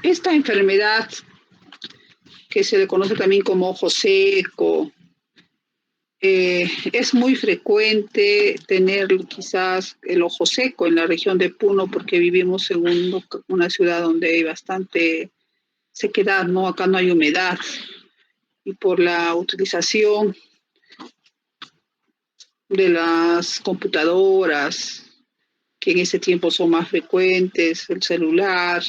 Esta enfermedad, que se le conoce también como ojo seco, es muy frecuente tener quizás el ojo seco en la región de Puno porque vivimos en una ciudad donde hay bastante sequedad, ¿no? Acá no hay humedad y por la utilización de las computadoras, que en ese tiempo son más frecuentes, el celular,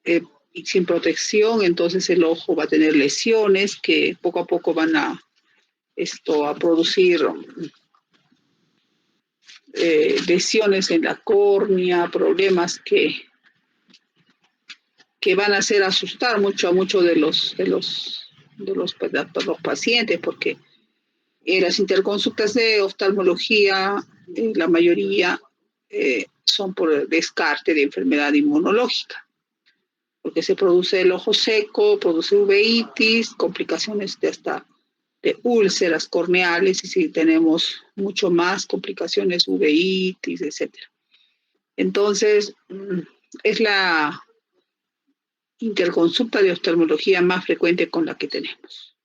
eh, y sin protección, entonces el ojo va a tener lesiones que poco a poco van a producir lesiones en la córnea, problemas que van a hacer asustar mucho a muchos de los pacientes, porque las interconsultas de oftalmología, la mayoría son por descarte de enfermedad inmunológica, porque se produce el ojo seco, produce uveitis, complicaciones de úlceras corneales, y si tenemos mucho más complicaciones, uveitis, etcétera. Entonces, es la interconsulta de oftalmología más frecuente con la que tenemos.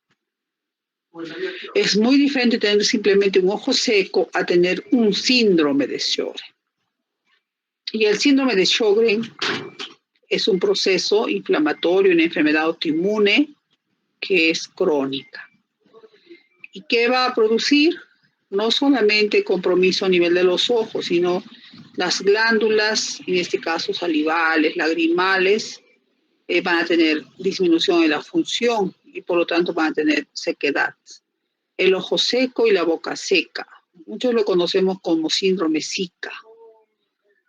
Es muy diferente tener simplemente un ojo seco a tener un síndrome de Sjögren. Y el síndrome de Sjögren es un proceso inflamatorio, una enfermedad autoinmune que es crónica. ¿Y qué va a producir? No solamente compromiso a nivel de los ojos, sino las glándulas, en este caso salivales, lagrimales, van a tener disminución en la función y por lo tanto van a tener sequedad. El ojo seco y la boca seca. Muchos lo conocemos como síndrome Zika,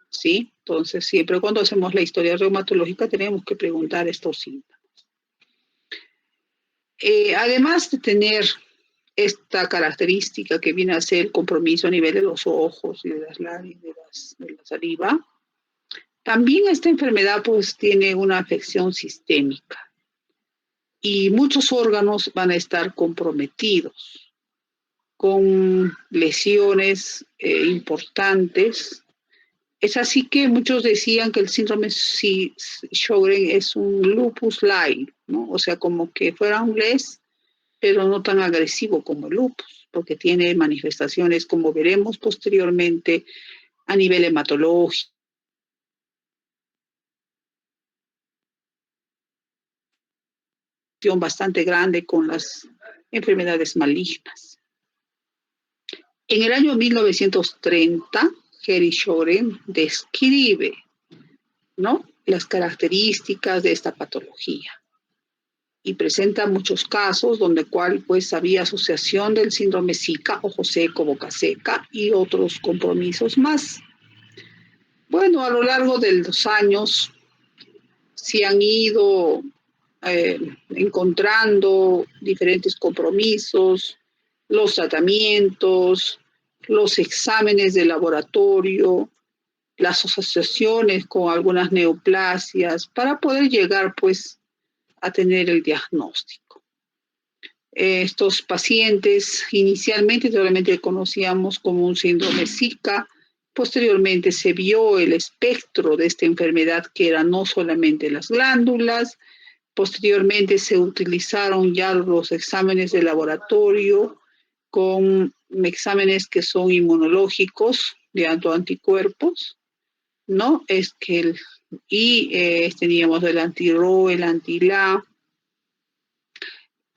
¿sí? Entonces, siempre cuando hacemos la historia reumatológica tenemos que preguntar estos síntomas. Además de tener esta característica que viene a ser el compromiso a nivel de los ojos y de la saliva, también esta enfermedad pues tiene una afección sistémica y muchos órganos van a estar comprometidos con lesiones importantes. Es así que muchos decían que el síndrome Sjögren es un lupus light, ¿no? O sea, como que fuera un LES, pero no tan agresivo como el lupus, porque tiene manifestaciones, como veremos posteriormente, a nivel hematológico, bastante grande con las enfermedades malignas. En el año 1930, Geri Sjögren describe, ¿no?, las características de esta patología y presenta muchos casos donde pues había asociación del síndrome Zika, ojo seco, boca seca y otros compromisos más. Bueno, a lo largo de los años se han ido encontrando diferentes compromisos, los tratamientos, los exámenes de laboratorio, las asociaciones con algunas neoplasias para poder llegar pues a tener el diagnóstico. Estos pacientes inicialmente solamente conocíamos como un síndrome Zika. Posteriormente se vio el espectro de esta enfermedad, que era no solamente las glándulas. Posteriormente se utilizaron ya los exámenes de laboratorio con exámenes que son inmunológicos de autoanticuerpos, ¿no? Teníamos el anti-RO, el anti-LA.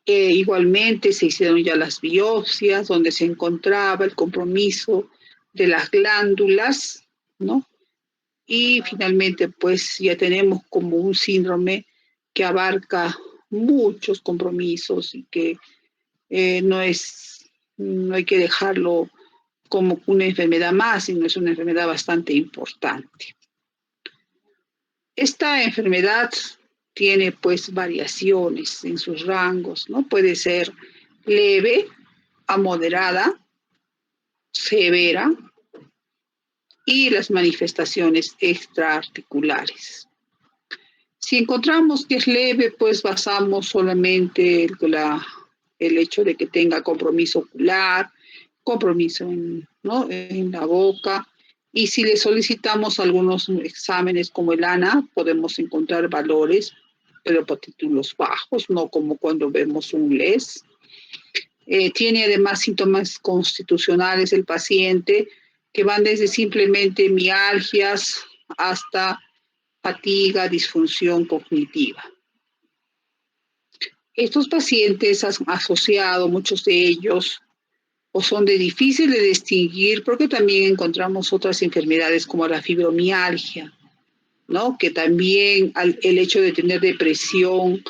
Igualmente se hicieron ya las biopsias donde se encontraba el compromiso de las glándulas, ¿no? Y finalmente pues ya tenemos como un síndrome que abarca muchos compromisos y que no hay que dejarlo como una enfermedad más, sino es una enfermedad bastante importante. Esta enfermedad tiene pues variaciones en sus rangos, ¿no? Puede ser leve a moderada, severa, y las manifestaciones extraarticulares. Si encontramos que es leve, pues basamos solamente el hecho de que tenga compromiso ocular, compromiso en la boca, Y si le solicitamos algunos exámenes como el ANA, podemos encontrar valores, pero por títulos bajos, no como cuando vemos un LES. Tiene además síntomas constitucionales el paciente que van desde simplemente mialgias hasta fatiga, disfunción cognitiva. Estos pacientes han asociado, muchos de ellos, o son de difícil de distinguir porque también encontramos otras enfermedades como la fibromialgia, ¿no? Que también el hecho de tener depresión,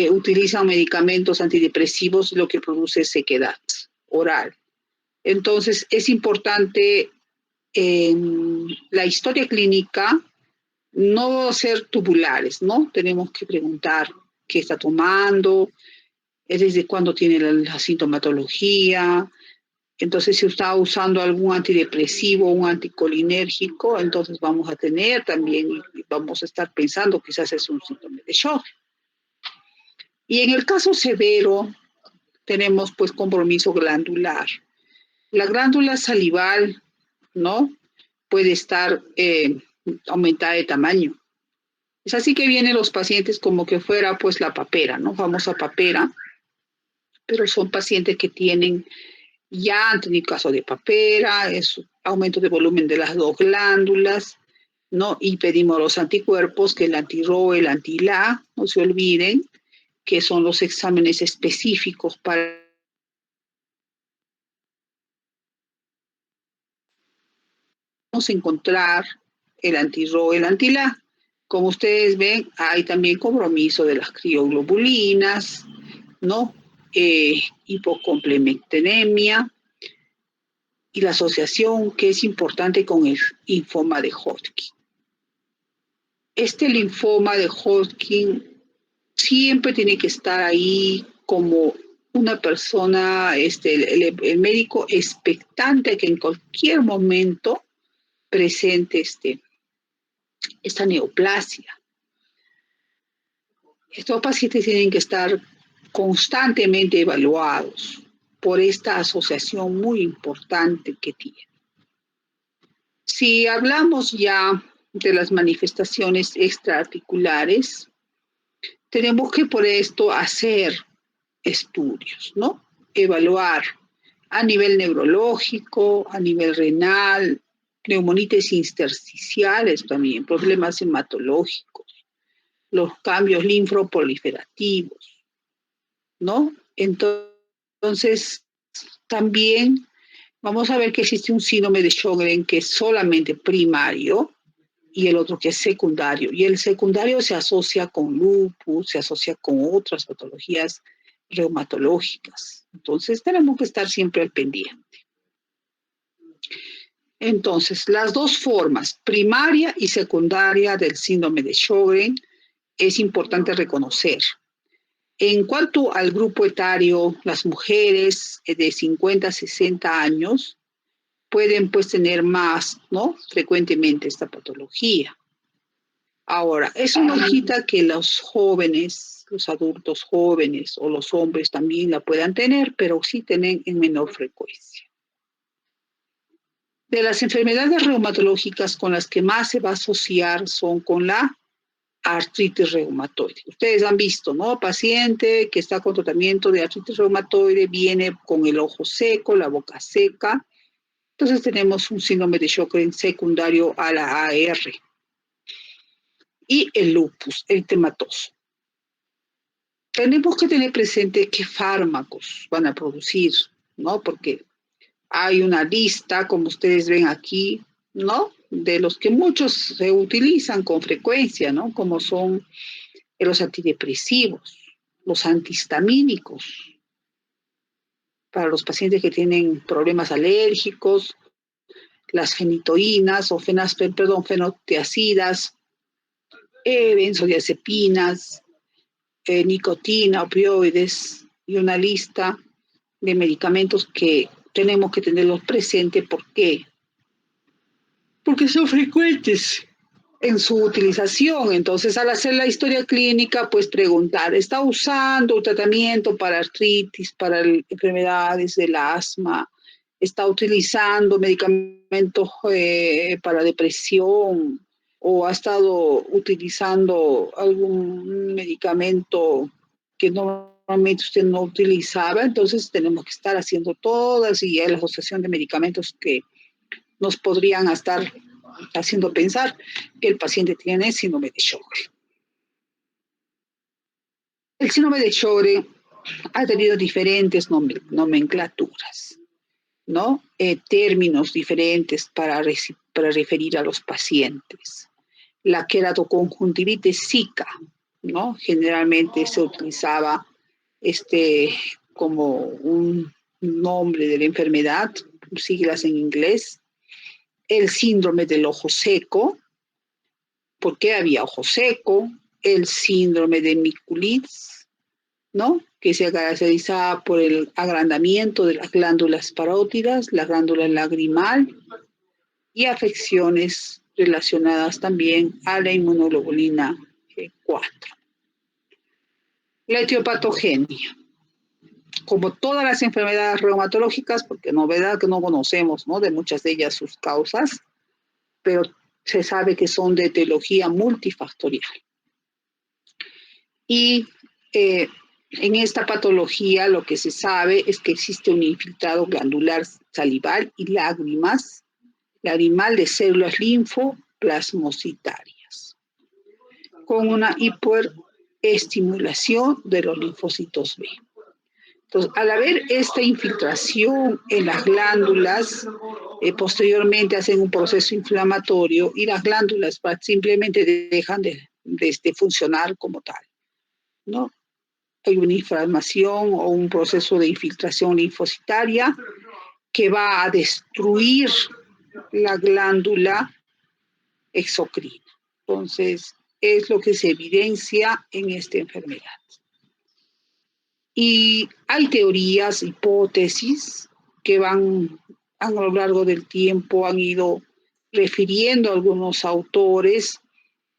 utilizan medicamentos antidepresivos, lo que produce sequedad oral. Entonces, es importante en la historia clínica no ser tubulares, ¿no? Tenemos que preguntar qué está tomando, desde cuándo tiene la sintomatología. Entonces, si está usando algún antidepresivo, un anticolinérgico, entonces vamos a tener también, vamos a estar pensando quizás es un síntoma de shock. Y en el caso severo, tenemos pues compromiso glandular. La glándula salival, ¿no? Puede estar aumentada de tamaño. Es así que vienen los pacientes como que fuera pues la papera, ¿no? Famosa papera, pero son pacientes que tienen, ya han tenido caso de papera, es aumento de volumen de las dos glándulas, ¿no? Y pedimos los anticuerpos, que el anti-RO, el anti-LA, no se olviden, que son los exámenes específicos para encontrar el anti-RO, el anti-LA. Como ustedes ven, hay también compromiso de las crioglobulinas, ¿no? Hipocomplementemia y la asociación que es importante con el linfoma de Hodgkin. Este linfoma de Hodgkin siempre tiene que estar ahí como una persona, el médico expectante que en cualquier momento presente esta neoplasia. Estos pacientes tienen que estar constantemente evaluados por esta asociación muy importante que tiene. Si hablamos ya de las manifestaciones extraarticulares, tenemos que por esto hacer estudios, ¿no? Evaluar a nivel neurológico, a nivel renal, neumonitis intersticiales también, problemas hematológicos, los cambios linfoproliferativos, ¿no? Entonces, también vamos a ver que existe un síndrome de Sjögren que es solamente primario y el otro que es secundario. Y el secundario se asocia con lupus, se asocia con otras patologías reumatológicas. Entonces, tenemos que estar siempre al pendiente. Entonces, las dos formas, primaria y secundaria del síndrome de Sjögren, es importante reconocer. En cuanto al grupo etario, las mujeres de 50 a 60 años pueden pues tener más, ¿no? Frecuentemente esta patología. Ahora, eso no quita que los jóvenes, los adultos jóvenes o los hombres también la puedan tener, pero sí tienen en menor frecuencia. De las enfermedades reumatológicas con las que más se va a asociar son con la artritis reumatoide. Ustedes han visto, ¿no? Paciente que está con tratamiento de artritis reumatoide viene con el ojo seco, la boca seca. Entonces tenemos un síndrome de Sjögren secundario a la AR. Y el lupus eritematoso. Tenemos que tener presente qué fármacos van a producir, ¿no? Porque hay una lista, como ustedes ven aquí, ¿no? De los que muchos se utilizan con frecuencia, ¿no? Como son los antidepresivos, los antihistamínicos, para los pacientes que tienen problemas alérgicos, las fenitoínas o fenotiacidas, benzodiazepinas, nicotina, opioides y una lista de medicamentos que tenemos que tenerlos presentes. ¿Por qué? Porque son frecuentes en su utilización. Entonces, al hacer la historia clínica, pues preguntar, ¿está usando un tratamiento para artritis, para enfermedades del asma, está utilizando medicamentos para depresión o ha estado utilizando algún medicamento que normalmente usted no utilizaba, entonces tenemos que estar haciendo todas y hay la asociación de medicamentos que nos podrían estar haciendo pensar que el paciente tiene síndrome de Sjögren. El síndrome de Sjögren ha tenido diferentes nomenclaturas, ¿no? Términos diferentes para referir a los pacientes. La queratoconjuntivitis zika, ¿no? Generalmente se utilizaba como un nombre de la enfermedad, siglas en inglés. El síndrome del ojo seco, porque había ojo seco. El síndrome de Mikulicz, ¿no? Que se caracterizaba por el agrandamiento de las glándulas parótidas, la glándula lagrimal y afecciones relacionadas también a la inmunoglobulina G4. La etiopatogenia. Como todas las enfermedades reumatológicas, porque novedad que no conocemos, ¿no? De muchas de ellas sus causas, pero se sabe que son de etiología multifactorial. Y en esta patología lo que se sabe es que existe un infiltrado glandular salival y lagrimal de células linfoplasmocitarias, con una hiperestimulación de los linfocitos B. Entonces, al haber esta infiltración en las glándulas, posteriormente hacen un proceso inflamatorio y las glándulas simplemente dejan de funcionar como tal, ¿no? Hay una inflamación o un proceso de infiltración linfocitaria que va a destruir la glándula exocrina. Entonces, es lo que se evidencia en esta enfermedad. Y hay teorías, hipótesis que van a lo largo del tiempo, han ido refiriendo a algunos autores,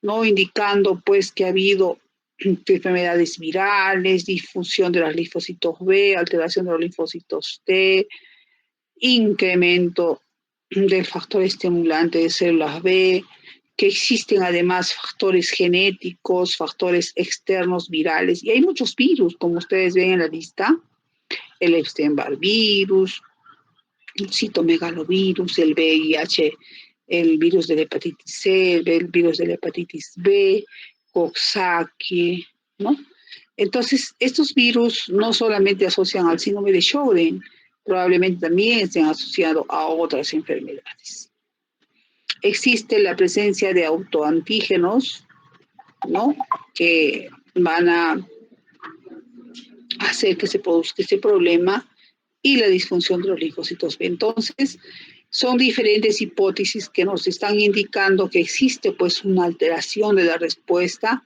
¿no? Indicando pues que ha habido enfermedades virales, difusión de los linfocitos B, alteración de los linfocitos T, incremento del factor estimulante de células B, que existen además factores genéticos, factores externos virales, y hay muchos virus, como ustedes ven en la lista, el Epstein-Barr virus, el citomegalovirus, el VIH, el virus de la hepatitis C, el virus de la hepatitis B, Coxsackie, ¿no? Entonces, estos virus no solamente asocian al síndrome de Sjögren, probablemente también estén asociados a otras enfermedades. Existe la presencia de autoantígenos, ¿no? Que van a hacer que se produzca este problema y la disfunción de los linfocitos B. Entonces, son diferentes hipótesis que nos están indicando que existe pues una alteración de la respuesta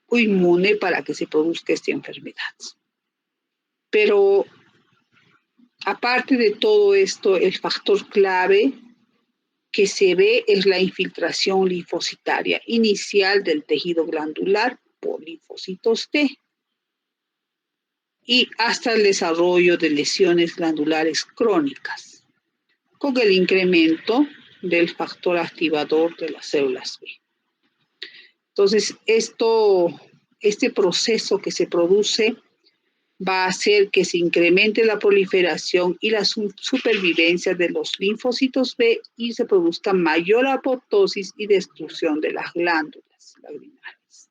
inmune para que se produzca esta enfermedad. Pero aparte de todo esto, el factor clave que se ve es la infiltración linfocitaria inicial del tejido glandular por linfocitos T y hasta el desarrollo de lesiones glandulares crónicas, con el incremento del factor activador de las células B. Entonces, este proceso que se produce va a hacer que se incremente la proliferación y la supervivencia de los linfocitos B y se produzca mayor apoptosis y destrucción de las glándulas lagrimales.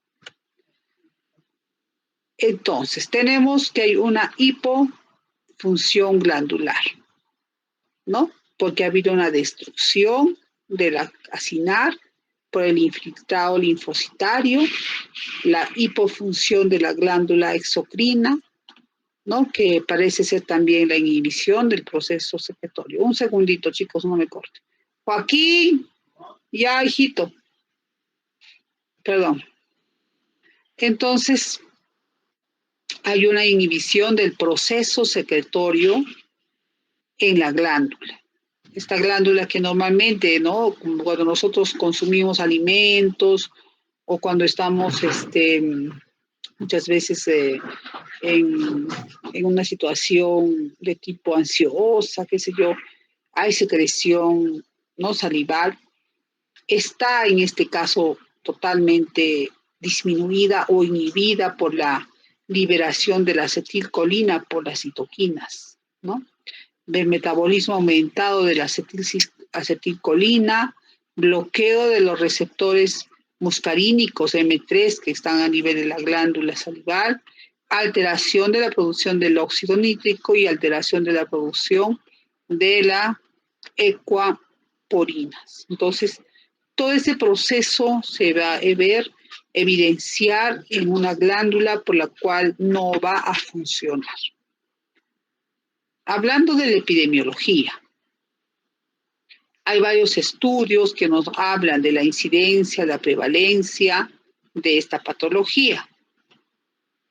Entonces, tenemos que hay una hipofunción glandular, ¿no? Porque ha habido una destrucción de la acinar por el infiltrado linfocitario, la hipofunción de la glándula exocrina, ¿no? Que parece ser también la inhibición del proceso secretorio. Un segundito, chicos, no me corten. Joaquín, ya, hijito. Perdón. Entonces, hay una inhibición del proceso secretorio en la glándula. Esta glándula que normalmente, ¿no? Cuando nosotros consumimos alimentos o cuando estamos, muchas veces en una situación de tipo ansiosa, qué sé yo, hay secreción no salival, está en este caso totalmente disminuida o inhibida por la liberación de la acetilcolina por las citoquinas, ¿no? Del metabolismo aumentado de la acetilcolina, bloqueo de los receptores muscarínicos M3 que están a nivel de la glándula salival, alteración de la producción del óxido nítrico y alteración de la producción de la ecuaporinas. Entonces, todo ese proceso se va a evidenciar en una glándula por la cual no va a funcionar. Hablando de la epidemiología, hay varios estudios que nos hablan de la incidencia, la prevalencia de esta patología,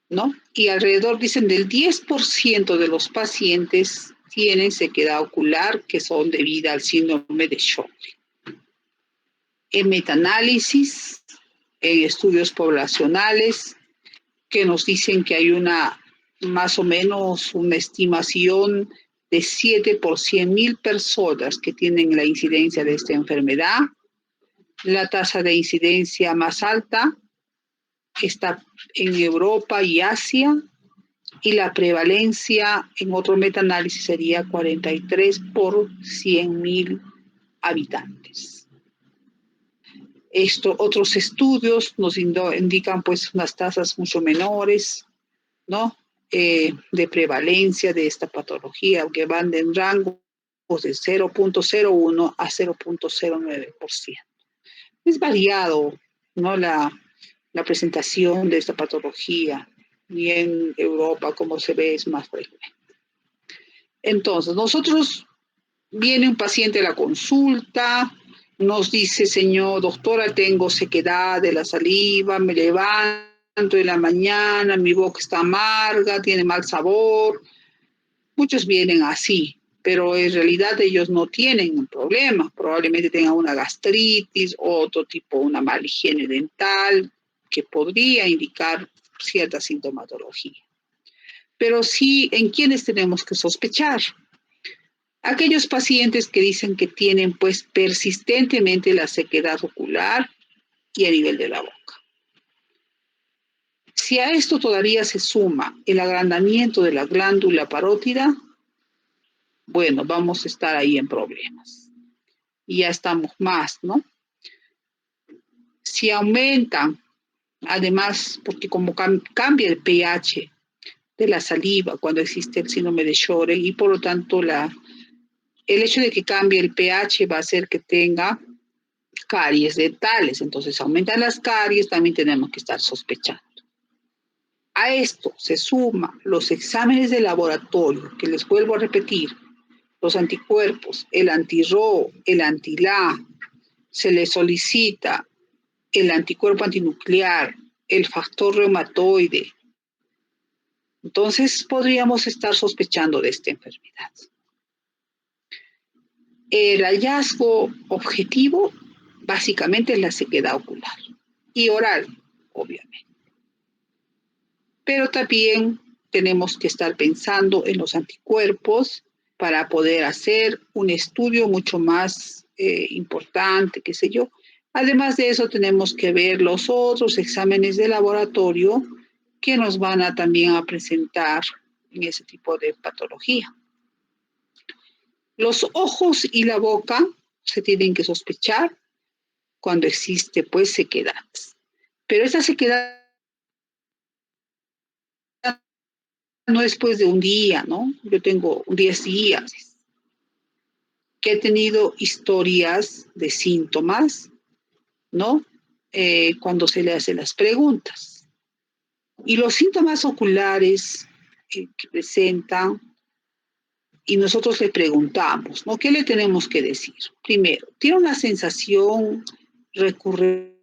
¿no? Y alrededor, dicen, del 10% de los pacientes tienen sequedad ocular que son debida al síndrome de Sjögren. En metaanálisis, en estudios poblacionales, que nos dicen que hay más o menos una estimación de 7 por 100.000 personas que tienen la incidencia de esta enfermedad. La tasa de incidencia más alta está en Europa y Asia, y la prevalencia en otro metaanálisis sería 43 por 100.000 habitantes. Otros estudios nos indican pues unas tasas mucho menores, ¿no? De prevalencia de esta patología, que van en rangos de 0.01 a 0.09%. Es variado, ¿no? La presentación de esta patología, y en Europa, como se ve, es más frecuente. Entonces, viene un paciente a la consulta, nos dice, señor, doctora, tengo sequedad de la saliva, me levanto en la mañana, mi boca está amarga, tiene mal sabor. Muchos vienen así, pero en realidad ellos no tienen un problema. Probablemente tengan una gastritis, otro tipo, una mala higiene dental, que podría indicar cierta sintomatología. Pero sí, ¿en quiénes tenemos que sospechar? Aquellos pacientes que dicen que tienen pues persistentemente la sequedad ocular y a nivel de la boca. Si a esto todavía se suma el agrandamiento de la glándula parótida, bueno, vamos a estar ahí en problemas. Y ya estamos más, ¿no? Si aumentan, además, porque como cambia el pH de la saliva cuando existe el síndrome de Sjögren, y por lo tanto el hecho de que cambie el pH va a hacer que tenga caries dentales. Entonces aumentan las caries, también tenemos que estar sospechando. A esto se suman los exámenes de laboratorio, que les vuelvo a repetir, los anticuerpos, el anti-Ro, el anti-La, se le solicita el anticuerpo antinuclear, el factor reumatoide. Entonces podríamos estar sospechando de esta enfermedad. El hallazgo objetivo básicamente es la sequedad ocular y oral, obviamente. Pero también tenemos que estar pensando en los anticuerpos para poder hacer un estudio mucho más importante, qué sé yo. Además de eso, tenemos que ver los otros exámenes de laboratorio que nos van a también a presentar en ese tipo de patología. Los ojos y la boca se tienen que sospechar cuando existe pues sequedad. Pero esa sequedad no es pues de un día, ¿no? Yo tengo 10 días que he tenido historias de síntomas, ¿no? Cuando se le hacen las preguntas. Y los síntomas oculares que presentan, y nosotros le preguntamos, ¿no? ¿Qué le tenemos que decir? Primero, tiene una sensación recurrente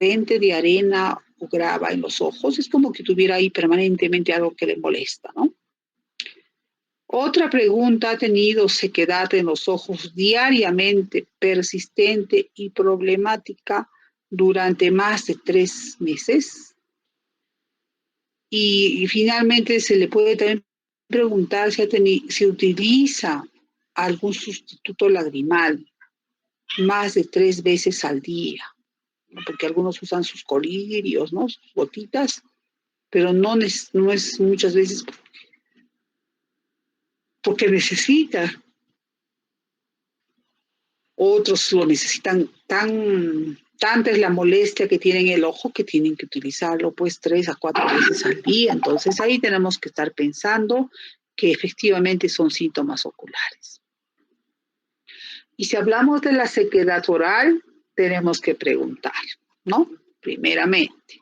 de arena o grava en los ojos, es como que tuviera ahí permanentemente algo que le molesta, ¿no? Otra pregunta, ¿ha tenido sequedad en los ojos diariamente, persistente y problemática durante más de 3 meses? Y finalmente se le puede también preguntar si utiliza algún sustituto lagrimal más de 3 veces al día, ¿no? Porque algunos usan sus colirios, ¿no? Sus gotitas, pero no es muchas veces porque necesita. Otros lo necesitan tanta es la molestia que tienen el ojo que tienen que utilizarlo pues 3 a 4 veces al día. Entonces ahí tenemos que estar pensando que efectivamente son síntomas oculares. Y si hablamos de la sequedad oral, tenemos que preguntar, ¿no? Primeramente,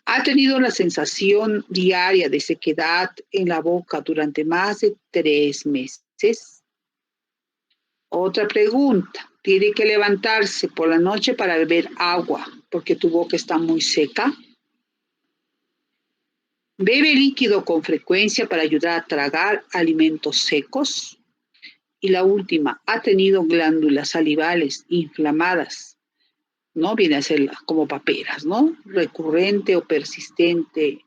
¿ha tenido la sensación diaria de sequedad en la boca durante más de 3 meses? Otra pregunta, ¿tiene que levantarse por la noche para beber agua porque tu boca está muy seca? ¿Bebe líquido con frecuencia para ayudar a tragar alimentos secos? Y la última, ¿ha tenido glándulas salivales inflamadas? ¿No? Viene a ser como paperas, ¿no? Recurrente o persistente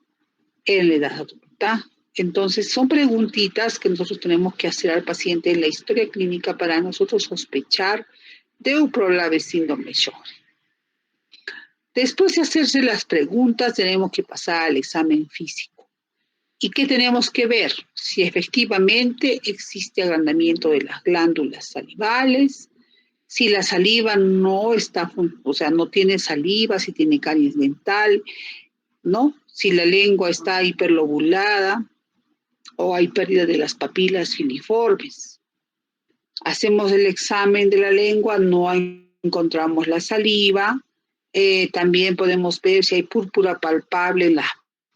en la edad adulta. Entonces, son preguntitas que nosotros tenemos que hacer al paciente en la historia clínica para nosotros sospechar de un problema de síndrome Sjögren. Después de hacerse las preguntas, tenemos que pasar al examen físico. ¿Y qué tenemos que ver? Si efectivamente existe agrandamiento de las glándulas salivales, si la saliva no está, o sea, no tiene saliva, si tiene caries dental, ¿no? Si la lengua está hiperlobulada o hay pérdida de las papilas filiformes. Hacemos el examen de la lengua, no encontramos la saliva. También podemos ver si hay púrpura palpable en las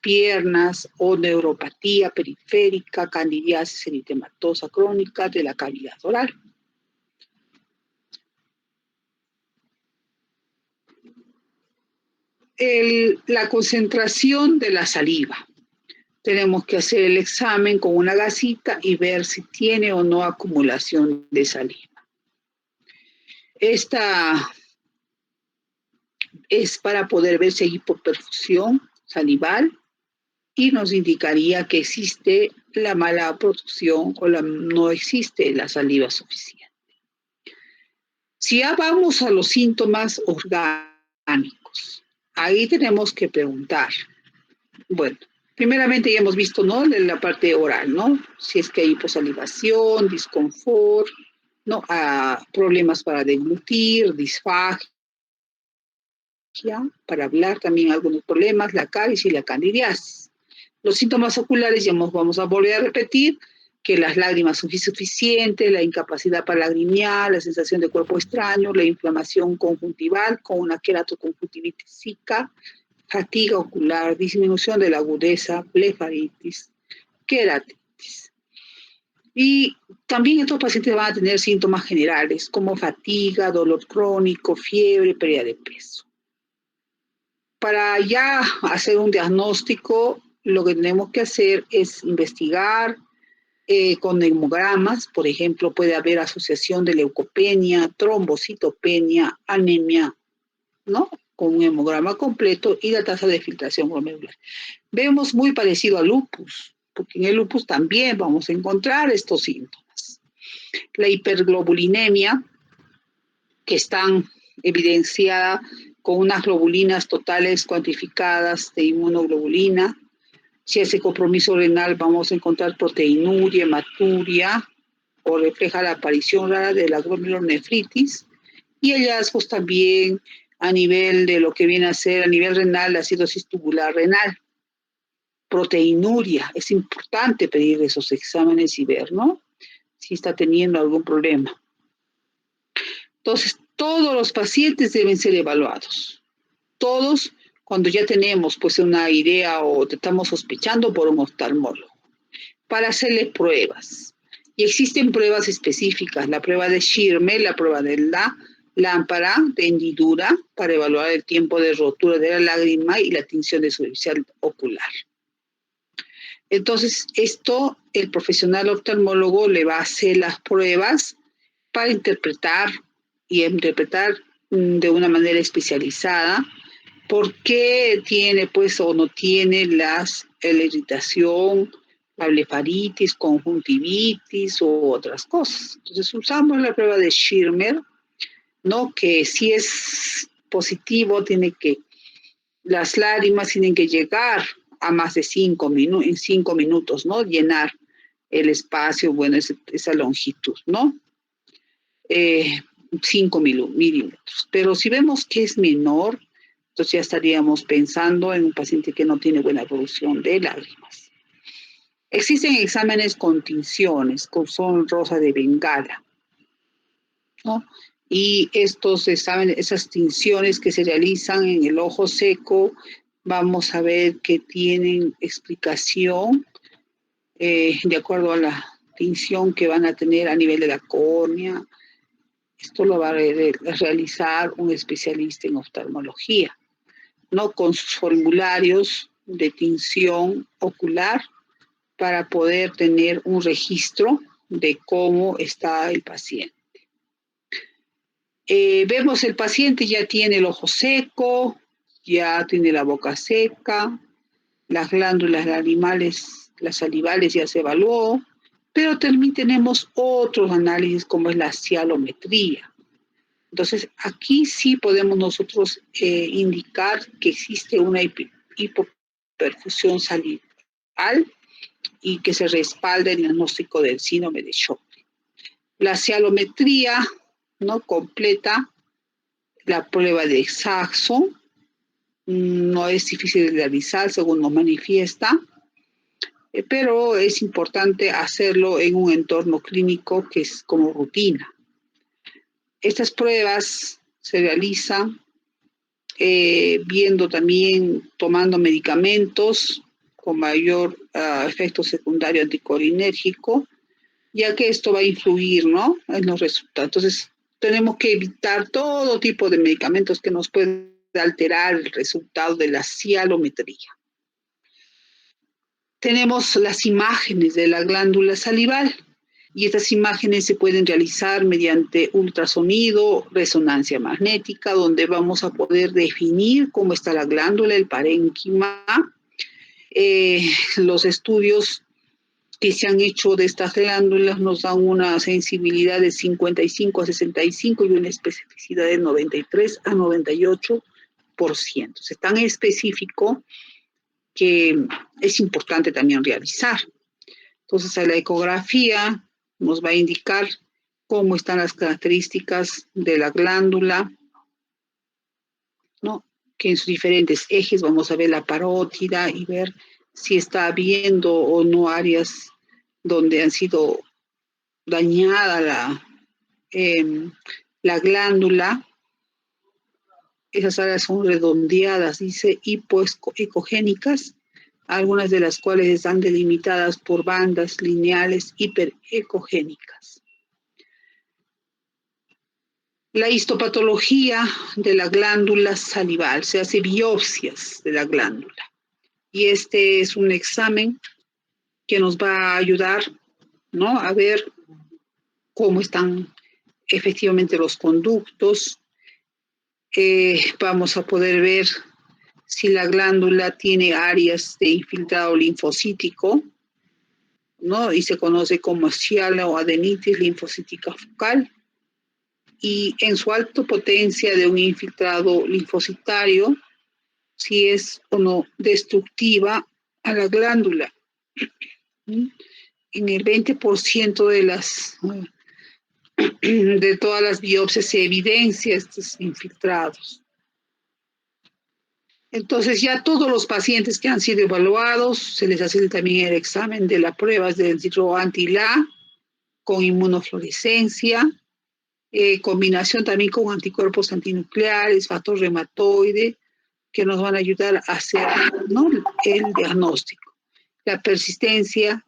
piernas o neuropatía periférica, candidiasis eritematosa crónica de la cavidad oral. La concentración de la saliva. Tenemos que hacer el examen con una gasita y ver si tiene o no acumulación de saliva. Esta es para poder ver si hay hipoperfusión salival y nos indicaría que existe la mala producción o no existe la saliva suficiente. Si ya vamos a los síntomas orgánicos, ahí tenemos que preguntar. Bueno, primeramente ya hemos visto, ¿no? La parte oral, ¿no? Si es que hay hiposalivación, disconfort, ¿no? Problemas para deglutir, disfagia, para hablar también algunos problemas, la caries y la candidiasis. Los síntomas oculares ya vamos a volver a repetir que las lágrimas son insuficientes, la incapacidad para lagrimear, la sensación de cuerpo extraño, la inflamación conjuntival con una queratoconjuntivitis zika, fatiga ocular, disminución de la agudeza, blefaritis, queratitis. Y también estos pacientes van a tener síntomas generales como fatiga, dolor crónico, fiebre, pérdida de peso. Para ya hacer un diagnóstico, lo que tenemos que hacer es investigar con hemogramas. Por ejemplo, puede haber asociación de leucopenia, trombocitopenia, anemia, ¿no? Con un hemograma completo y la tasa de filtración glomerular. Vemos muy parecido al lupus, porque en el lupus también vamos a encontrar estos síntomas. La hiperglobulinemia, que están evidenciada con unas globulinas totales cuantificadas de inmunoglobulina. Si hace compromiso renal, vamos a encontrar proteinuria, hematuria, o refleja la aparición rara de la glomerulonefritis, y hallazgos también a nivel de lo que viene a ser a nivel renal, la acidosis tubular renal. Proteinuria, es importante pedir esos exámenes y ver, ¿no? Si está teniendo algún problema. Entonces, todos los pacientes deben ser evaluados. Todos, cuando ya tenemos pues una idea o estamos sospechando por un oftalmólogo, para hacerle pruebas. Y existen pruebas específicas, la prueba de Schirmer, la prueba de la lámpara de hendidura para evaluar el tiempo de rotura de la lágrima y la tinción de superficial ocular. Entonces, esto el profesional oftalmólogo le va a hacer las pruebas para interpretar de una manera especializada por qué tiene pues o no tiene la irritación, blefaritis, conjuntivitis u otras cosas. Entonces usamos la prueba de Schirmer, ¿no? Que si es positivo, las lágrimas tienen que llegar a más de 5 minutos, en 5 minutos, ¿no? Llenar el espacio, bueno, esa longitud, ¿no? 5 milímetros. Pero si vemos que es menor, entonces ya estaríamos pensando en un paciente que no tiene buena evolución de lágrimas. Existen exámenes con tinciones, con son rosa de Bengala, ¿no? Y estos exámenes, esas tinciones que se realizan en el ojo seco, vamos a ver que tienen explicación de acuerdo a la tinción que van a tener a nivel de la córnea. Esto lo va a realizar un especialista en oftalmología, ¿no? Con sus formularios de tinción ocular para poder tener un registro de cómo está el paciente. Vemos el paciente ya tiene el ojo seco, ya tiene la boca seca, las glándulas las salivales ya se evaluó, pero también tenemos otros análisis como es la cialometría. Entonces, aquí sí podemos nosotros indicar que existe una hipoperfusión salival y que se respalda el diagnóstico del síndrome de Sjögren. La cialometría, ¿no? Completa la prueba de Saxon, no es difícil de realizar según nos manifiesta, pero es importante hacerlo en un entorno clínico que es como rutina. Estas pruebas se realizan viendo también, tomando medicamentos con mayor efecto secundario anticolinérgico, ya que esto va a influir, ¿no?, en los resultados. Entonces, tenemos que evitar todo tipo de medicamentos que nos pueden alterar el resultado de la cialometría. Tenemos las imágenes de la glándula salival y estas imágenes se pueden realizar mediante ultrasonido, resonancia magnética, donde vamos a poder definir cómo está la glándula, el parénquima. Los estudios que se han hecho de estas glándulas nos dan una sensibilidad de 55 a 65 y una especificidad de 93 a 98%. Es tan específico que es importante también realizar. Entonces, a la ecografía nos va a indicar cómo están las características de la glándula, ¿no? Que en sus diferentes ejes vamos a ver la parótida y ver si está habiendo o no áreas donde han sido dañada la glándula. Esas áreas son redondeadas, dice, hipoecogénicas, algunas de las cuales están delimitadas por bandas lineales hiperecogénicas. La histopatología de la glándula salival, se hace biopsias de la glándula. Y este es un examen que nos va a ayudar, ¿no?, a ver cómo están efectivamente los conductos. Vamos a poder ver si la glándula tiene áreas de infiltrado linfocítico, ¿no?, y se conoce como cialoadenitis linfocítica focal, y en su alta potencia de un infiltrado linfocitario, si es o no destructiva a la glándula. En el 20% de todas las biopsias se evidencia estos infiltrados. Entonces, ya todos los pacientes que han sido evaluados, se les hace también el examen de las pruebas del anti-LA con inmunofluorescencia, combinación también con anticuerpos antinucleares, factor reumatoide, que nos van a ayudar a hacer, ¿no?, el diagnóstico. La persistencia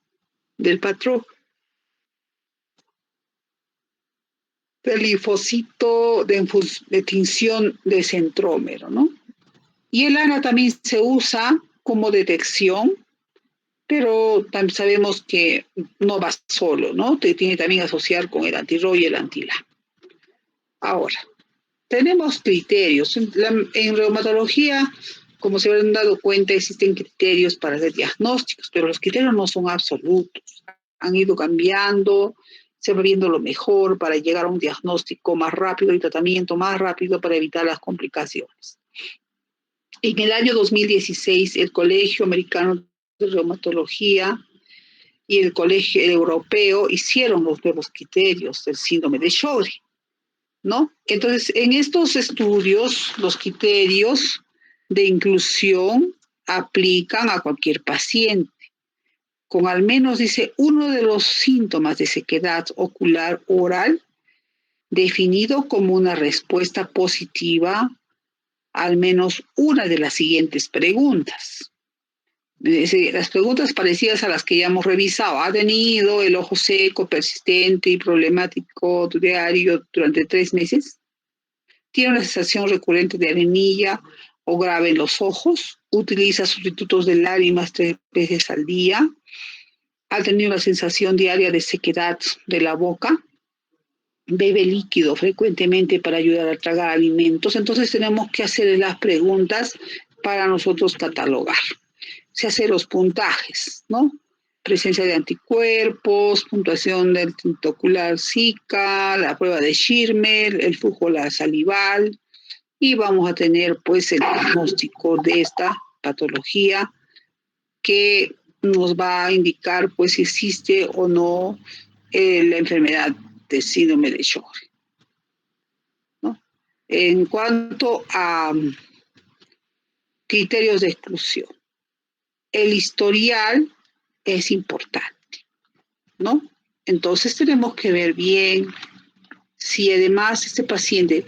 del patrón del linfocito de tinción de centrómero, ¿no? Y el ANA también se usa como detección, pero también sabemos que no va solo, ¿no? Te tiene también que asociar con el anti-RO y el anti-LA. Ahora, tenemos criterios. En reumatología como se habrán dado cuenta, existen criterios para hacer diagnósticos, pero los criterios no son absolutos. Han ido cambiando, se va viendo lo mejor para llegar a un diagnóstico más rápido y tratamiento más rápido para evitar las complicaciones. En el año 2016, el Colegio Americano de Reumatología y el Colegio Europeo hicieron los nuevos criterios del síndrome de Sjögren, ¿no? Entonces, en estos estudios, los criterios de inclusión aplican a cualquier paciente con al menos, dice, uno de los síntomas de sequedad ocular oral definido como una respuesta positiva a al menos una de las siguientes preguntas. Las preguntas parecidas a las que ya hemos revisado. ¿Ha tenido el ojo seco, persistente y problemático diario durante 3 meses? ¿Tiene una sensación recurrente de arenilla o grave en los ojos? ¿Utiliza sustitutos de lágrimas 3 veces al día? ¿Ha tenido la sensación diaria de sequedad de la boca? ¿Bebe líquido frecuentemente para ayudar a tragar alimentos? Entonces tenemos que hacer las preguntas para nosotros catalogar. Se hacen los puntajes, ¿no? Presencia de anticuerpos, puntuación del tinto ocular Zika, la prueba de Schirmer, el flujo salival, y vamos a tener pues el diagnóstico de esta patología que nos va a indicar pues si existe o no la enfermedad de síndrome de Sjögren, ¿no? En cuanto a criterios de exclusión, el historial es importante, ¿no? Entonces tenemos que ver bien si además este paciente,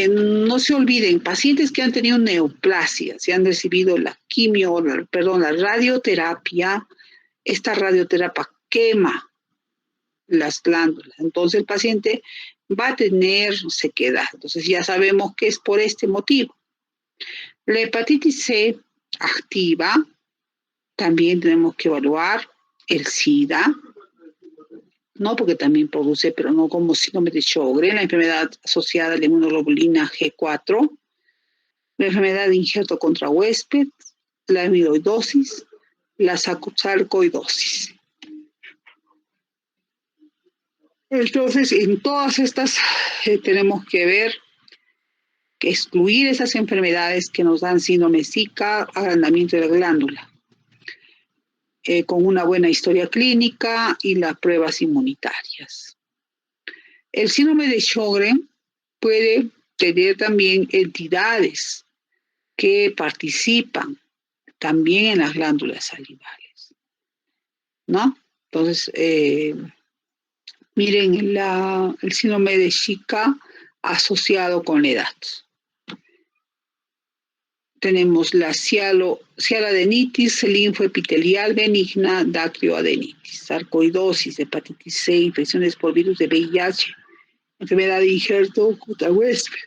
no se olviden, pacientes que han tenido neoplasia, si han recibido la la radioterapia, esta radioterapia quema las glándulas, entonces el paciente va a tener sequedad, entonces ya sabemos que es por este motivo. La hepatitis C activa, también tenemos que evaluar el SIDA, ¿no? Porque también produce, pero no como síndrome de Sjögren, la enfermedad asociada a la inmunoglobulina G4, la enfermedad de injerto contra huésped, la amiloidosis, la sarcoidosis. Entonces, en todas estas tenemos que ver, que excluir esas enfermedades que nos dan síndrome Zika, agrandamiento de la glándula, con una buena historia clínica y las pruebas inmunitarias. El síndrome de Sjögren puede tener también entidades que participan también en las glándulas salivales, ¿no? Entonces, miren el síndrome de Zika asociado con la edad. Tenemos la cialadenitis linfoepitelial benigna, dacryoadenitis, sarcoidosis, hepatitis C, infecciones por virus de VIH, enfermedad de injerto contra huésped,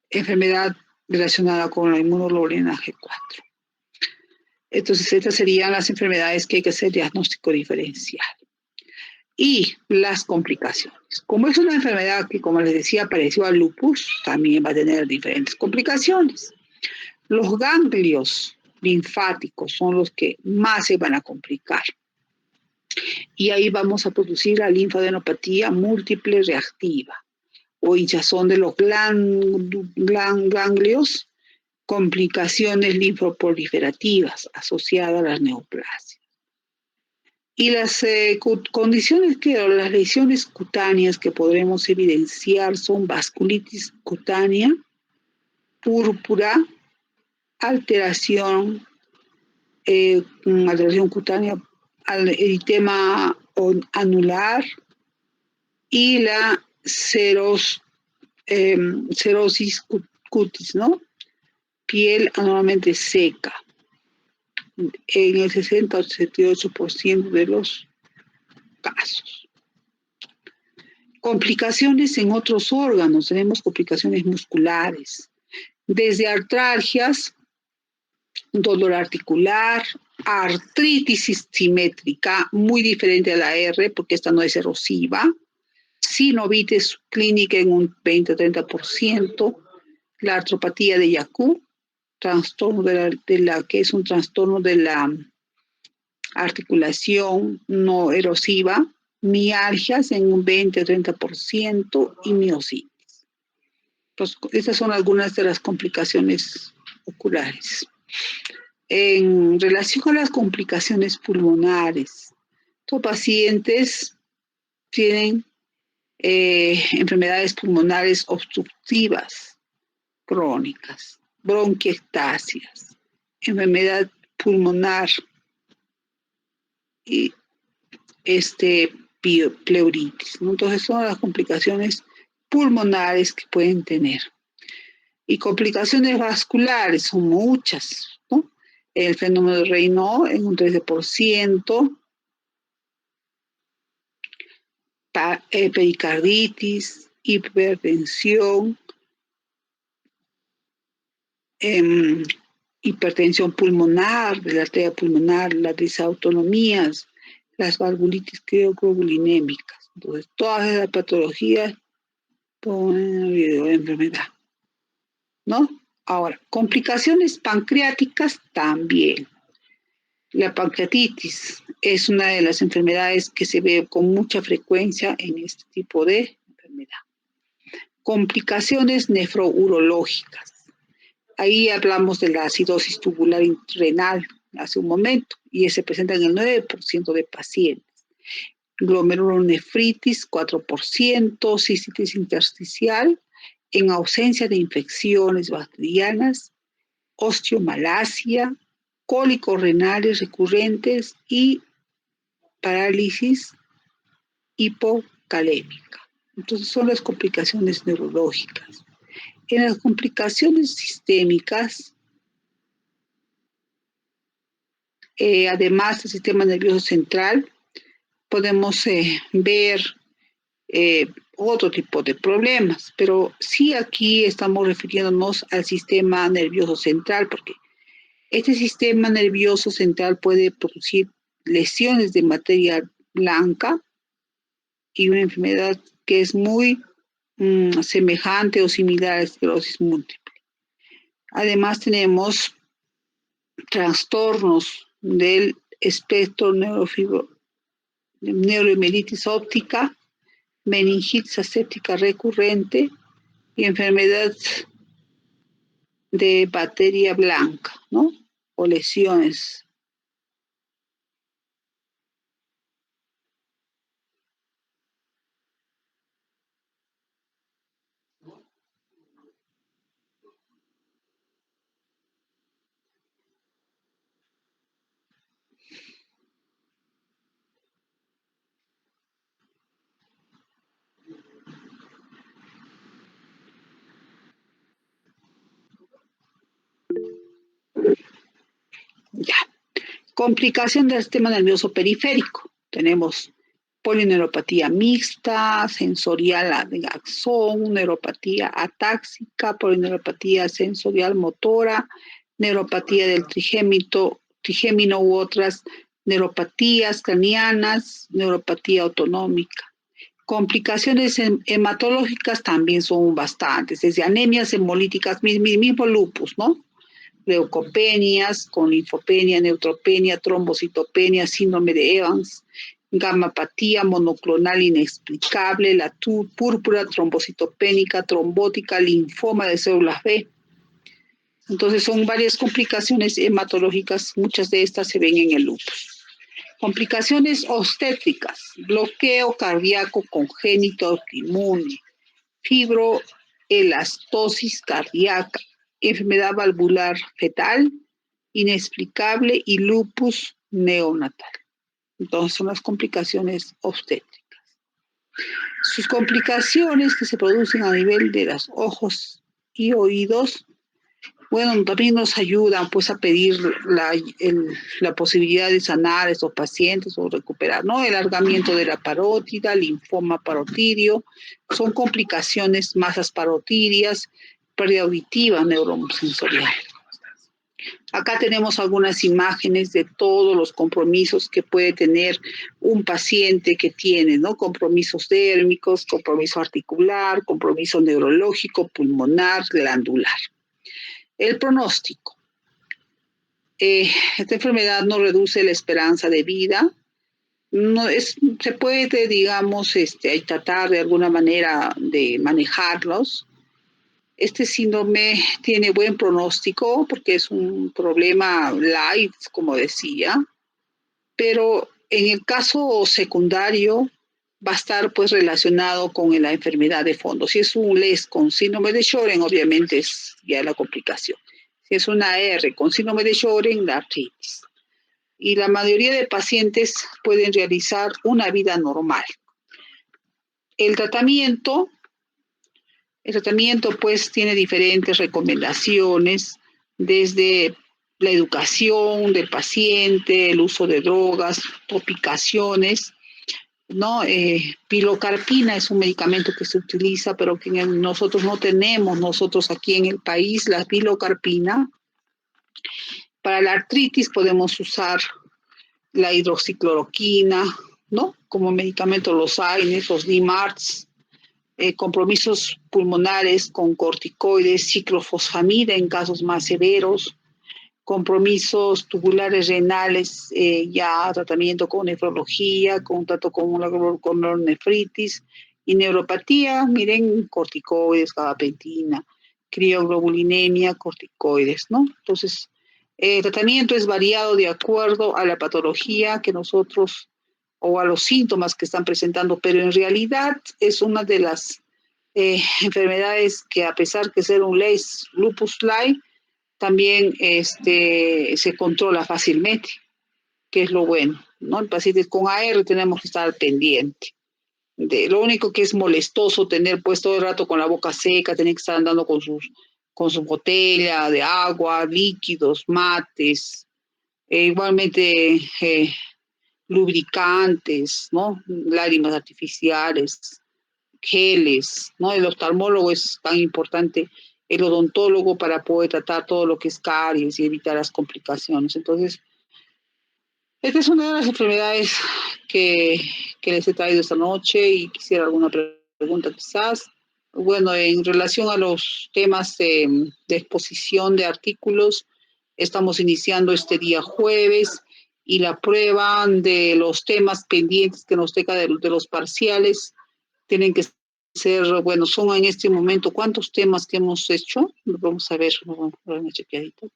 enfermedad relacionada con la inmunoglobulina G4. Entonces, estas serían las enfermedades que hay que hacer diagnóstico diferencial. Y las complicaciones. Como es una enfermedad que, como les decía, pareció al lupus, también va a tener diferentes complicaciones. Los ganglios linfáticos son los que más se van a complicar. Y ahí vamos a producir la linfadenopatía múltiple reactiva o hinchazón de los ganglios, complicaciones linfoproliferativas asociadas a las neoplasias. Y las condiciones las lesiones cutáneas que podremos evidenciar son vasculitis cutánea, púrpura, alteración cutánea, eritema anular y la cerosis cutis, ¿no? Piel anormalmente seca. En el 60 o 78% de los casos. Complicaciones en otros órganos, tenemos complicaciones musculares, desde artralgias, dolor articular, artritis simétrica, muy diferente a la R, porque esta no es erosiva, sinovitis clínica en un 20-30%, la artropatía de Yaku, trastorno que es un trastorno de la articulación no erosiva, mialgias en un 20 o 30% y miositis. Pues, estas son algunas de las complicaciones oculares. En relación con las complicaciones pulmonares, estos pacientes tienen enfermedades pulmonares obstructivas crónicas, bronquiectasias, enfermedad pulmonar y pleuritis, ¿no? Entonces son las complicaciones pulmonares que pueden tener. Y complicaciones vasculares son muchas, ¿no? El fenómeno de Raynaud en un 13%, pericarditis, hipertensión, hipertensión pulmonar, de la arteria pulmonar, las disautonomías, las valvulitis crioglobulinémicas. Entonces, todas esas patologías ponen de enfermedad, ¿no? Ahora, complicaciones pancreáticas también. La pancreatitis es una de las enfermedades que se ve con mucha frecuencia en este tipo de enfermedad. Complicaciones nefrourológicas. Ahí hablamos de la acidosis tubular renal hace un momento y se presenta en el 9% de pacientes. Glomerulonefritis 4%, cistitis intersticial en ausencia de infecciones bacterianas, osteomalacia, cólicos renales recurrentes y parálisis hipocalémica. Entonces son las complicaciones neurológicas. En las complicaciones sistémicas, además del sistema nervioso central, podemos ver otro tipo de problemas, pero sí aquí estamos refiriéndonos al sistema nervioso central, porque este sistema nervioso central puede producir lesiones de materia blanca y una enfermedad que es muy semejante o similar a la esclerosis múltiple. Además tenemos trastornos del espectro neurohemelitis óptica, meningitis aséptica recurrente y enfermedad de batería blanca, ¿no? O lesiones. Ya. Complicación del sistema nervioso periférico. Tenemos polineuropatía mixta, sensorial de axón, neuropatía atáxica, polineuropatía sensorial motora, neuropatía del trigémino u otras neuropatías craneanas, neuropatía autonómica. Complicaciones hematológicas también son bastantes, desde anemias hemolíticas, mismo lupus, ¿no? Leucopenias, con linfopenia, neutropenia, trombocitopenia, síndrome de Evans, gamapatía monoclonal inexplicable, la púrpura trombocitopénica, trombótica, linfoma de células B. Entonces son varias complicaciones hematológicas, muchas de estas se ven en el lupus. Complicaciones obstétricas, bloqueo cardíaco congénito autoinmune, fibroelastosis cardíaca, enfermedad valvular fetal, inexplicable y lupus neonatal. Entonces son las complicaciones obstétricas. Sus complicaciones que se producen a nivel de los ojos y oídos, bueno, también nos ayudan pues a pedir la posibilidad de sanar a estos pacientes o recuperar, ¿no? El alargamiento de la parótida, linfoma parotidio, son complicaciones, masas parotidias, pérdida auditiva neurosensorial. Acá tenemos algunas imágenes de todos los compromisos que puede tener un paciente que tiene, ¿no? Compromisos dérmicos, compromiso articular, compromiso neurológico, pulmonar, glandular. El pronóstico. Esta enfermedad no reduce la esperanza de vida. No es, se puede, digamos, tratar de alguna manera de manejarlos. Este síndrome tiene buen pronóstico porque es un problema light, como decía, pero en el caso secundario va a estar pues relacionado con la enfermedad de fondo. Si es un LES con síndrome de Sjögren, obviamente es ya la complicación. Si es una R con síndrome de Sjögren, la artritis. Y la mayoría de pacientes pueden realizar una vida normal. El tratamiento pues tiene diferentes recomendaciones, desde la educación del paciente, el uso de drogas, topicaciones, ¿no? Pilocarpina es un medicamento que se utiliza, pero que nosotros no tenemos, nosotros aquí en el país, la pilocarpina. Para la artritis podemos usar la hidroxicloroquina, ¿no? Como medicamento los AINES, los DMARDs, compromisos pulmonares con corticoides, ciclofosfamida en casos más severos, compromisos tubulares renales, ya tratamiento con nefrología, trato con nefritis y neuropatía, miren, corticoides, gabapentina, crioglobulinemia, corticoides, ¿no? Entonces, el tratamiento es variado de acuerdo a la patología que nosotros o a los síntomas que están presentando, pero en realidad es una de las enfermedades que, a pesar de ser un lupus light, también se controla fácilmente, que es lo bueno, ¿no? El paciente con AR tenemos que estar pendiente. Lo único que es molestoso tener pues todo el rato con la boca seca, tener que estar andando con su botella de agua, líquidos, mates, igualmente lubricantes, ¿no? Lágrimas artificiales, geles, ¿no? El oftalmólogo es tan importante, el odontólogo, para poder tratar todo lo que es caries y evitar las complicaciones. Entonces, esta es una de las enfermedades que, que les he traído esta noche y quisiera alguna pregunta quizás. Bueno, en relación a los temas de exposición de artículos, estamos iniciando este día jueves y la prueba de los temas pendientes que nos toca de los parciales tienen que ser, bueno, son en este momento, ¿cuántos temas que hemos hecho? Vamos a ver, vamos a dar una chequeadita.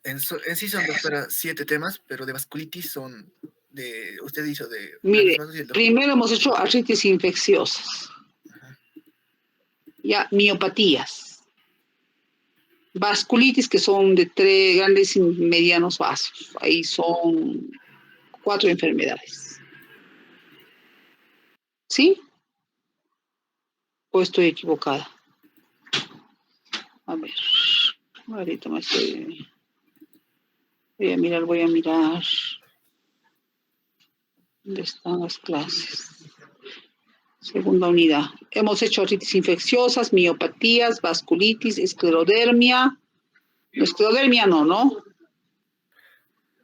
En sí son, doctora, 7 temas, pero de vasculitis son usted hizo de... Mire, primero hemos hecho artritis infecciosas, ya, miopatías, vasculitis, que son de 3 grandes y medianos vasos, ahí son 4 enfermedades. ¿Sí? ¿O estoy equivocada? A ver, ahorita me estoy... Voy a mirar. ¿Dónde están las clases? Segunda unidad. Hemos hecho artritis infecciosas, miopatías, vasculitis, esclerodermia. Esclerodermia no, ¿no?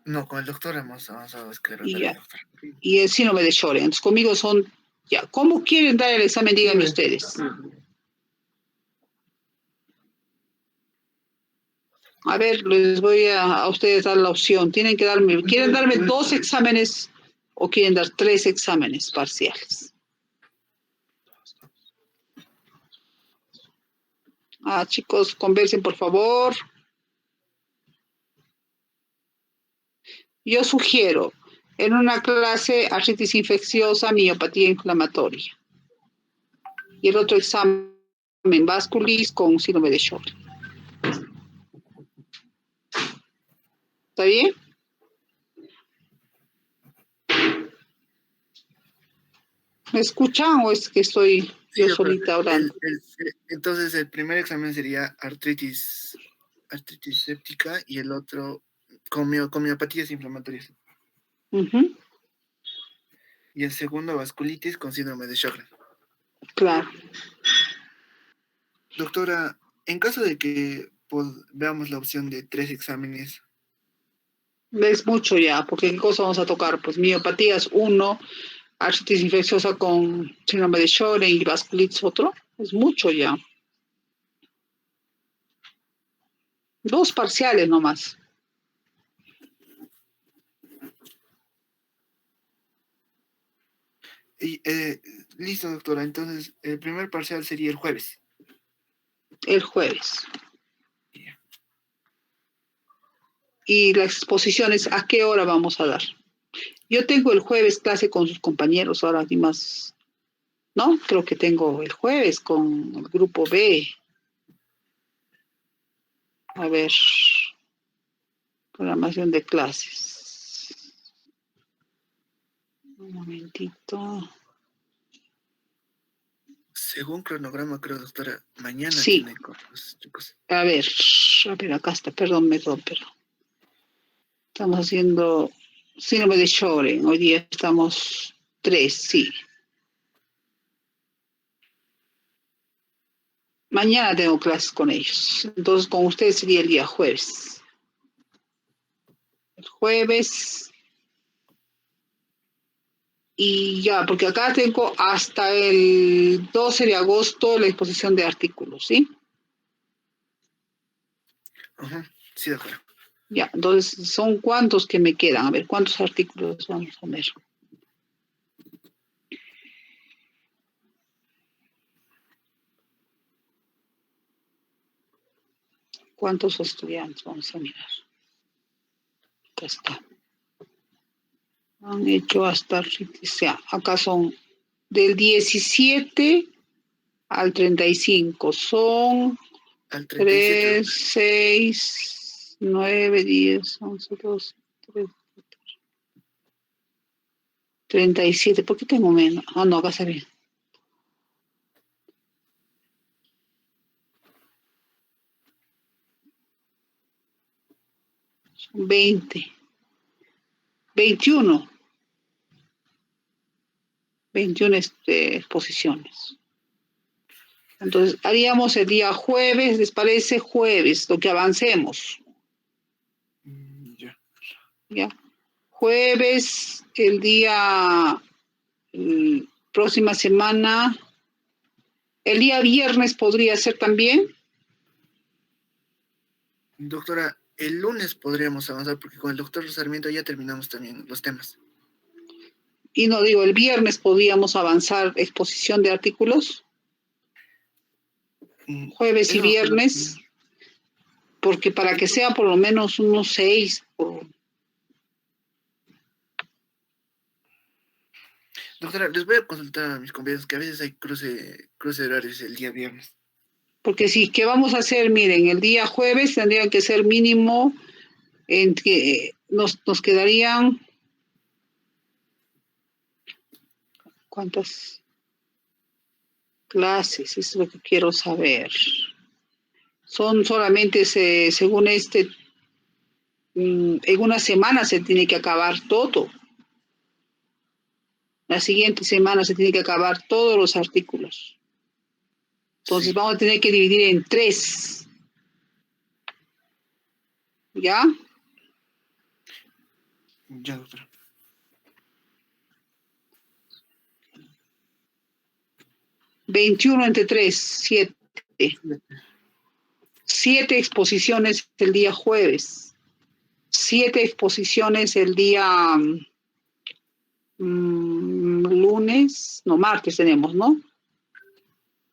No, con el doctor hemos avanzado esclerodermia, doctor. Y el síndrome de Sjögren. Entonces, conmigo son... Ya, ¿cómo quieren dar el examen? Díganme ustedes. A ver, les voy a ustedes dar la opción. Tienen que darme... ¿Quieren darme 2 exámenes o quieren dar 3 exámenes parciales? Chicos, conversen, por favor. Yo sugiero en una clase artritis infecciosa, miopatía inflamatoria. Y el otro examen, vasculitis con síndrome de Sjögren. ¿Está bien? ¿Me escuchan o es que estoy yo solita hablando? Entonces, el primer examen sería artritis séptica y el otro con miopatías inflamatorias. Y el segundo, vasculitis con síndrome de Sjögren. Claro. Doctora, En caso de que pues, veamos la opción de 3 exámenes, Es mucho ya, porque ¿qué cosa vamos a tocar? Pues miopatías uno, artritis infecciosa con síndrome de Sjögren y vasculitis otro. Es mucho ya. Dos parciales nomás. y, listo, doctora. Entonces, el primer parcial sería el jueves. El jueves. Ya. Y las exposiciones, ¿a qué hora vamos a dar? Yo tengo el jueves clase con sus compañeros, ahora ni más, ¿no? Creo que tengo el jueves con el grupo B. A ver, programación de clases. Un momentito. Según cronograma, creo, doctora, mañana Sí, tiene cosas, chicos. a ver, acá está, perdón, pero estamos haciendo síndrome de Sjögren. Hoy día estamos 3, sí. Mañana tengo clases con ellos. Entonces, con ustedes sería el día jueves. El jueves. Y ya, porque acá tengo hasta el 12 de agosto la exposición de artículos, ¿sí? Ajá, sí, doctora. Ya, entonces, ¿son cuántos que me quedan? A ver, ¿cuántos artículos vamos a ver? ¿Cuántos estudiantes? Vamos a mirar. Acá está. Han hecho hasta, o sea, acá son del 17 al 35. Son Al 37, 3, doctora. 6, 9, 10, 11, 12, 13, 37. ¿Por qué tengo menos? Ah, no, acá está bien. Son 20. 21. 21 exposiciones. Entonces, haríamos el día jueves, ¿les parece? Jueves, lo que avancemos. Ya. ¿Ya? Jueves, el día próxima semana. El día viernes podría ser también. Doctora, el lunes podríamos avanzar porque con el doctor Sarmiento ya terminamos también los temas. Y no digo, el viernes podríamos avanzar exposición de artículos. Jueves y Eso, doctora. viernes, porque para que sea por lo menos unos 6. Doctora, les voy a consultar a mis compañeros que a veces hay cruce de horarios el día viernes. Porque si, ¿qué vamos a hacer? Miren, el día jueves tendrían que ser mínimo, nos quedarían, ¿cuántas clases? Es lo que quiero saber. Son solamente, según en una semana se tiene que acabar todo. La siguiente semana se tiene que acabar todos los artículos. Entonces Sí, vamos a tener que dividir en 3. ¿Ya? ya, doctora. 21 entre 3, 7. 7 exposiciones el día jueves. 7 exposiciones el día lunes, no, martes tenemos, ¿no?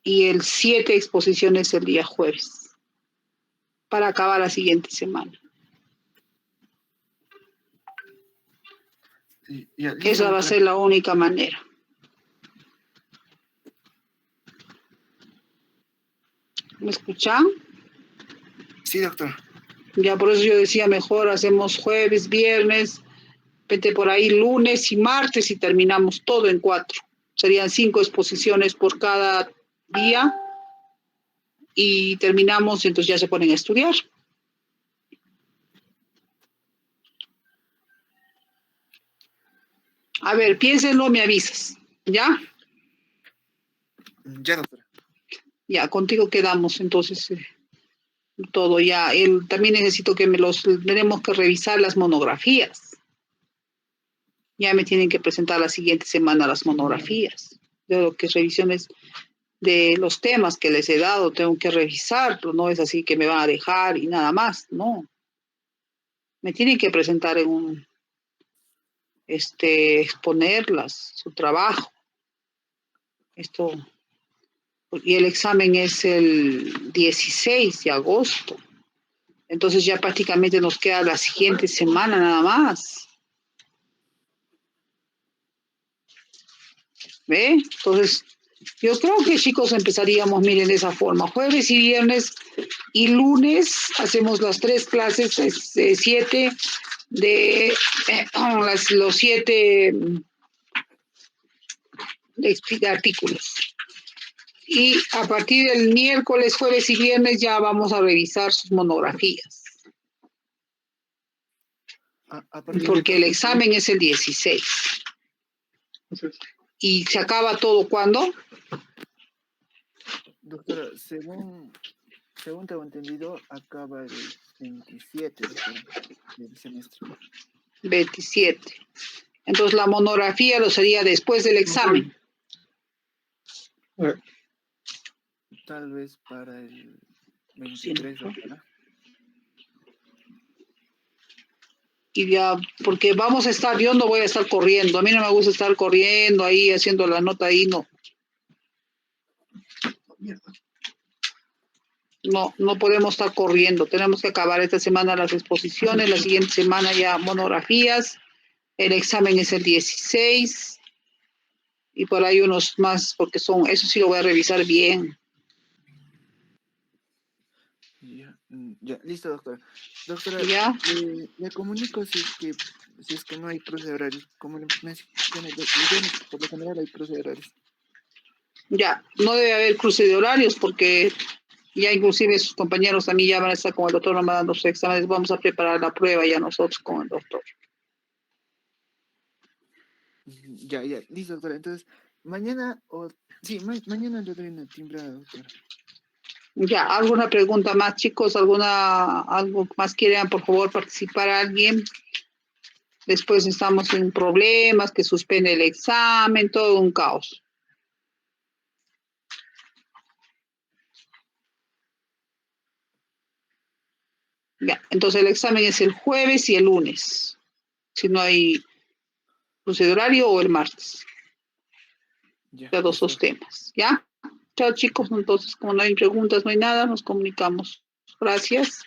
Y el 7 exposiciones el día jueves, para acabar la siguiente semana. Ya, listo, Esa va a doctora. ser la única manera. ¿Me escuchan? Sí, doctora. Ya por eso yo decía, mejor hacemos jueves, viernes, vete por ahí lunes y martes y terminamos todo en 4. Serían 5 exposiciones por cada día y terminamos y entonces ya se ponen a estudiar. A ver, piénsenlo, me avisas. ¿Ya? Ya, doctora. Ya, contigo quedamos entonces. todo ya. También necesito que tenemos que revisar las monografías. Ya me tienen que presentar la siguiente semana las monografías. De lo que es revisiones de los temas que les he dado, tengo que revisarlo, no es así que me van a dejar y nada más, no. Me tienen que presentar exponerlas, su trabajo. Esto, y el examen es el 16 de agosto. Entonces ya prácticamente nos queda la siguiente semana nada más. ¿Ve? Entonces, yo creo que chicos empezaríamos, miren, de esa forma. Jueves y viernes y lunes hacemos las 3 clases, 7 los 7 artículos. Y a partir del miércoles, jueves y viernes ya vamos a revisar sus monografías. Porque el examen es el 16. ¿Y se acaba todo cuándo? Doctora, según tengo entendido, acaba el 27, doctora, del semestre. 27. Entonces la monografía lo sería después del examen. Tal vez para el 23, doctora. Y ya, porque vamos a estar, yo no voy a estar corriendo, a mí no me gusta estar corriendo ahí, haciendo la nota ahí, no. No podemos estar corriendo, tenemos que acabar esta semana las exposiciones, la siguiente semana ya monografías, el examen es el 16, y por ahí unos más, porque eso sí lo voy a revisar bien. Ya, listo, doctora. Doctora, ¿Ya? le comunico si es que no hay cruce de horarios. Como le mencioné, por lo general hay cruce de horarios. Ya, no debe haber cruce de horarios porque ya inclusive sus compañeros también ya van a estar con el doctor nomás dando sus exámenes, vamos a preparar la prueba ya nosotros con el doctor. Ya, listo, doctora. Entonces, mañana mañana le doy una timbrada, doctora. Ya, ¿alguna pregunta más, chicos? ¿Algo más quieran, por favor, participar alguien? Después estamos en problemas, que suspende el examen, todo un caos. Ya, entonces el examen es el jueves y el lunes, si no hay cruce de horario, o el martes. Ya, dos temas, ¿ya? Chao, chicos. Entonces, como no hay preguntas, no hay nada, nos comunicamos. Gracias.